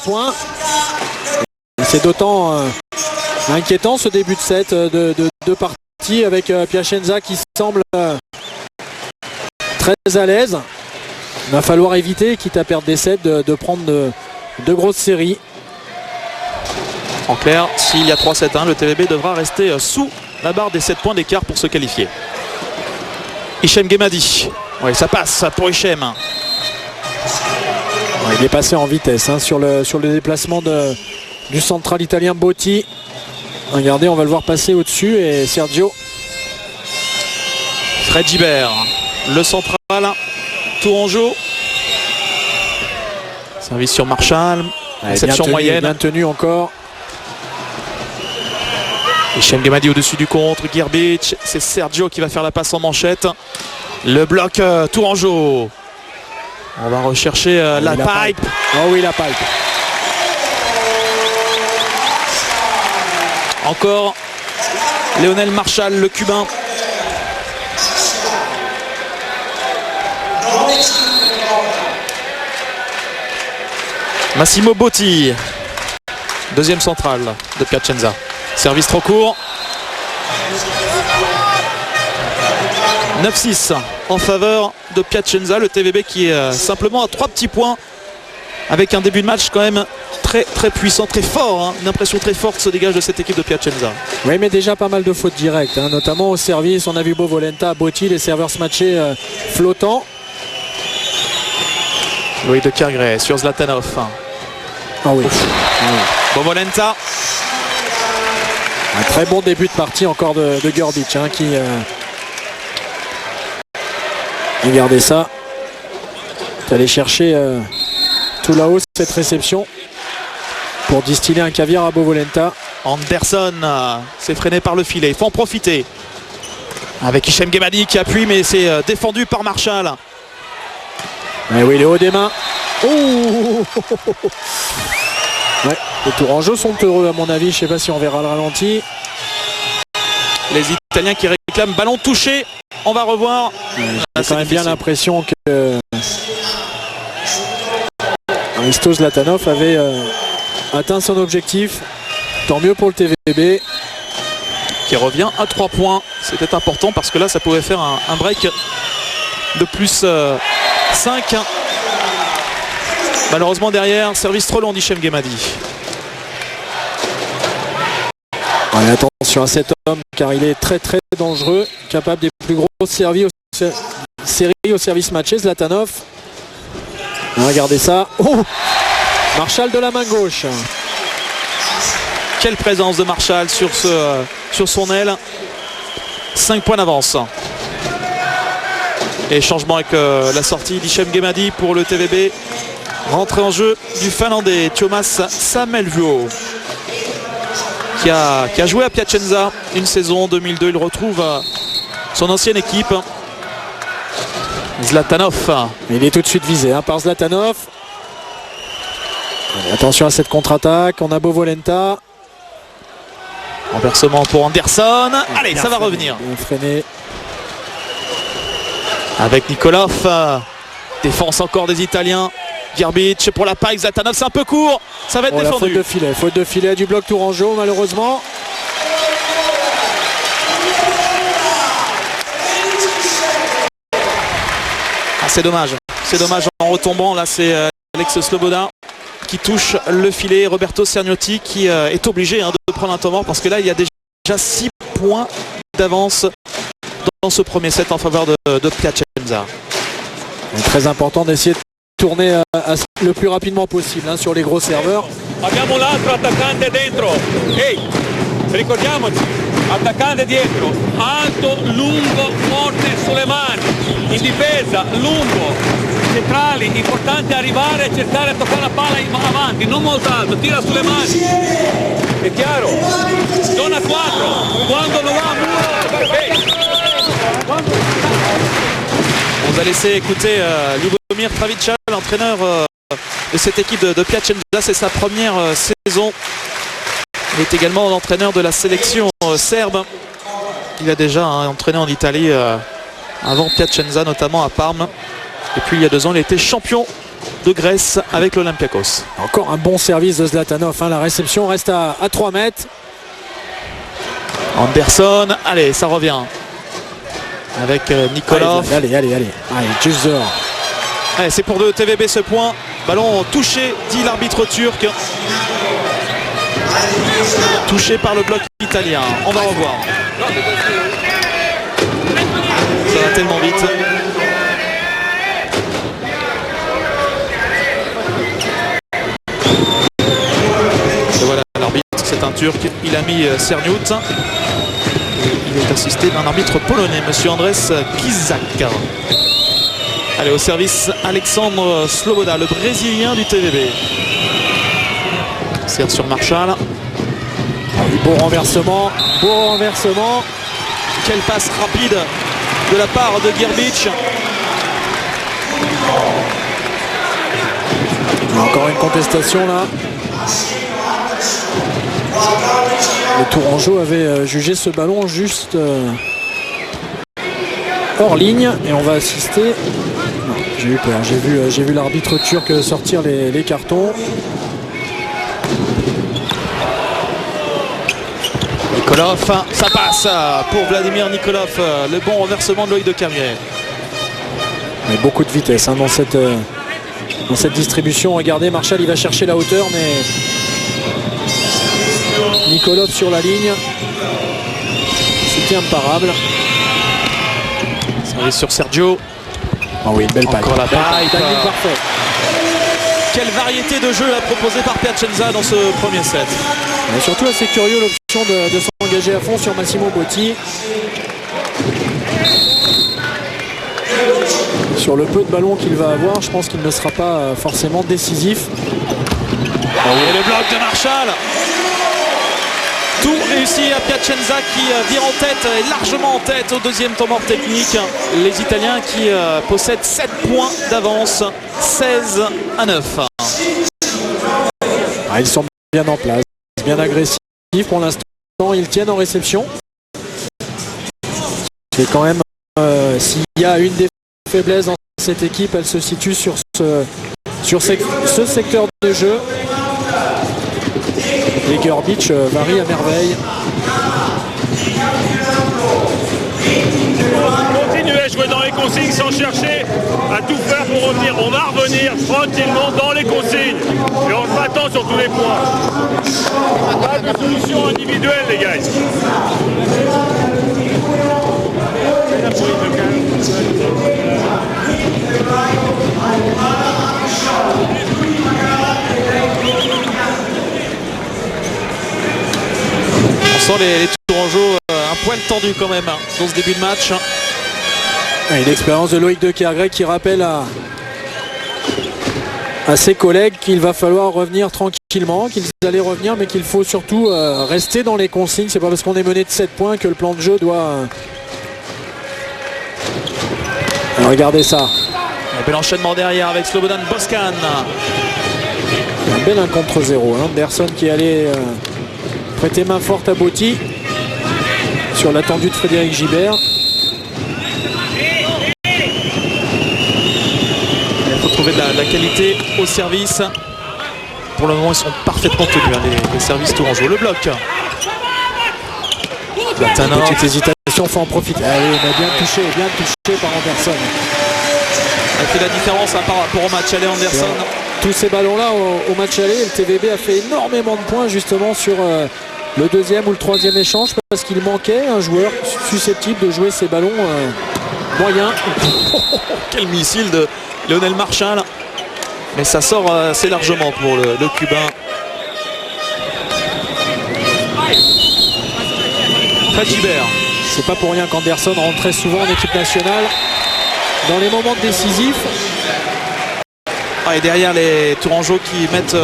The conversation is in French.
points. C'est d'autant inquiétant ce début de set de partie avec Piacenza qui semble très à l'aise. Il va falloir éviter, quitte à perdre des sets, de prendre de grosses séries. En clair, s'il y a 3-7-1, le TVB devra rester sous la barre des 7 points d'écart pour se qualifier. Hichem Guemmadi. Oui, ça passe pour Hichem. Ouais, il est passé en vitesse sur le déplacement du central italien Botti. Regardez, on va le voir passer au-dessus et Sergio. Fred Gibert, le central, Tourangeau. Service sur Marshall. Réception moyenne. Bien tenu encore. Hichem Guemmadi au-dessus du contre. Girbic, c'est Sergio qui va faire la passe en manchette. Le bloc Tourangeau. On va rechercher la pipe. Oh oui, la pipe. Encore Lionel Marshall, le cubain. Massimo Botti. Deuxième centrale de Piacenza. Service trop court. 9-6 en faveur de Piacenza. Le TVB qui est simplement à 3 petits points. Avec un début de match quand même très puissant, très fort. Une impression très forte se dégage de cette équipe de Piacenza. Oui, mais déjà pas mal de fautes directes, notamment au service. On a vu Bovolenta, Botti, les serveurs se matcher flottants. Louis de Kergray sur Zlatanov. Ah oui. Bovolenta. Un très bon début de partie encore de Girbic qui... Regardez ça. Il allé chercher tout là-haut cette réception pour distiller un caviar à Bovolenta. Anderson s'est freiné par le filet. Il faut en profiter. Avec Hichem Guemmadi qui appuie, mais c'est défendu par Marshall. Et oui, il est haut des mains. Oh. Ouais, les Tourangeaux sont heureux à mon avis. Je ne sais pas si on verra le ralenti. Les Italiens qui réclament ballon touché. On va revoir. J'ai quand même bien l'impression que Hristo Zlatanov avait atteint son objectif. Tant mieux pour le TVB. Qui revient à 3 points. C'était important parce que là, ça pouvait faire un break de plus 5. Malheureusement derrière, service trop long d'Hichem Guemmadi. Ouais, attention à cet homme car il est très dangereux, capable des plus grosses séries au service matché. Zlatanov. Regardez ça. Oh, Marshall de la main gauche. Quelle présence de Marshall sur son aile. 5 points d'avance. Et changement avec la sortie d'Hichem Guemmadi pour le TVB. Rentrée en jeu du Finlandais Thomas Samelvuo qui a joué à Piacenza une saison 2002. Il retrouve son ancienne équipe. Zlatanov. Il est tout de suite visé par Zlatanov. Allez, attention à cette contre-attaque. On a Bovolenta. Renversement pour Anderson. Allez, ça va revenir. Bien freiné. Avec Nikolov. Défense encore des Italiens. Girbic pour la paille. Zlatanov, c'est un peu court. Ça va être défendu. Faute de filet du bloc Tourangeau, malheureusement. C'est dommage. C'est dommage en retombant. Là, c'est Alex Sloboda qui touche le filet. Roberto Cerniotti qui est obligé de prendre un temps mort parce que là, il y a déjà 6 points d'avance dans ce premier set en faveur de Piacenza. Très important d'essayer de tourner le plus rapidement possible sur les gros serveurs. Abbiamo l'altro attaccante dentro. Ehi, ricordiamoci, attaccante dietro, alto, lungo, forte sulle mani, in difesa, lungo, centrali, importante arrivare e cercare di toccare la palla avanti, non molto alto, tira sulle mani. È chiaro? Zona 4, quando lo va a muro, On va laisser écouter Lubomir Travica, l'entraîneur de cette équipe de Piacenza. C'est sa première saison. Il est également l'entraîneur de la sélection serbe. Il a déjà entraîné en Italie avant Piacenza, notamment à Parme. Et puis il y a 2 ans, il était champion de Grèce avec l'Olympiakos. Encore un bon service de Zlatanov, hein. La réception reste à 3 mètres. Anderson, allez, ça revient. Avec Nikolov. Allez, juste dehors. Allez, c'est pour le TVB ce point. Ballon touché, dit l'arbitre turc. Touché par le bloc italien. On va revoir. Ça va tellement vite. Et voilà l'arbitre, c'est un turc. Il a mis Cerniut. Il est assisté d'un arbitre polonais, monsieur Andres Kizak. Allez, au service Alexandre Sloboda, le brésilien du TVB. Serre sur Marshall. Beau renversement. Quelle passe rapide de la part de Gerbic. Encore une contestation là. Le Tourangeau avait jugé ce ballon juste hors ligne et on va assister. Non, j'ai eu peur, j'ai vu l'arbitre turc sortir les cartons. Nikolov, ça passe pour Vladimir Nikolov. Le bon renversement de Loïc de Kerguet. Mais beaucoup de vitesse hein, dans cette distribution. Regardez, Marshall il va chercher la hauteur, mais Nikolov sur la ligne. C'était imparable. Service sur Sergio. Ah oui, une belle paille. Encore la paille. Timing parfait. Quelle variété de jeu proposée par Piacenza dans ce premier set. Et surtout assez curieux l'option de s'engager à fond sur Massimo Botti. Sur le peu de ballons qu'il va avoir, je pense qu'il ne sera pas forcément décisif. Et le bloc de Marshall. Tout réussi à Piacenza qui vire en tête, largement en tête au deuxième temps mort technique. Les Italiens qui possèdent 7 points d'avance, 16-9. Ah, ils sont bien en place, bien agressifs pour l'instant. Ils tiennent en réception. C'est quand même, s'il y a une des faiblesses dans cette équipe, elle se situe sur ce secteur de jeu. Et Gerbic varie à merveille. Continuez à jouer dans les consignes sans chercher à tout faire pour revenir. On va revenir tranquillement dans les consignes. Et on se battant sur tous les points. Pas de solution individuelle, les gars. On sent les Tourangeaux un poil tendus quand même dans ce début de match. Et l'expérience de Loïc de Kerguet qui rappelle à ses collègues qu'il va falloir revenir tranquillement, qu'ils allaient revenir, mais qu'il faut surtout rester dans les consignes. C'est pas parce qu'on est mené de 7 points que le plan de jeu doit... Alors, regardez ça. Un bel enchaînement derrière avec Slobodan Boscan. Un bel 1 contre 0. Hein. Anderson qui allait prêter main forte à Botti sur l'attendu de Frédéric Gibert. Il faut trouver de la qualité au service. Pour le moment, ils sont parfaitement tenus, hein, les services tourangeaux. Le bloc. Zlatanov. Petite hésitation, faut en profiter. Allez, mais bien touché par Anderson. Elle fait la différence par rapport au match aller Anderson. Tous ces ballons-là au match aller, le TVB a fait énormément de points justement sur le deuxième ou le troisième échange parce qu'il manquait un joueur susceptible de jouer ces ballons moyens. Quel missile de Lionel Marshall. Mais ça sort assez largement pour le Cubain. Fred Gibert. C'est pas pour rien qu'Anderson rentre très souvent en équipe nationale dans les moments décisifs. Et derrière les Tourangeaux qui mettent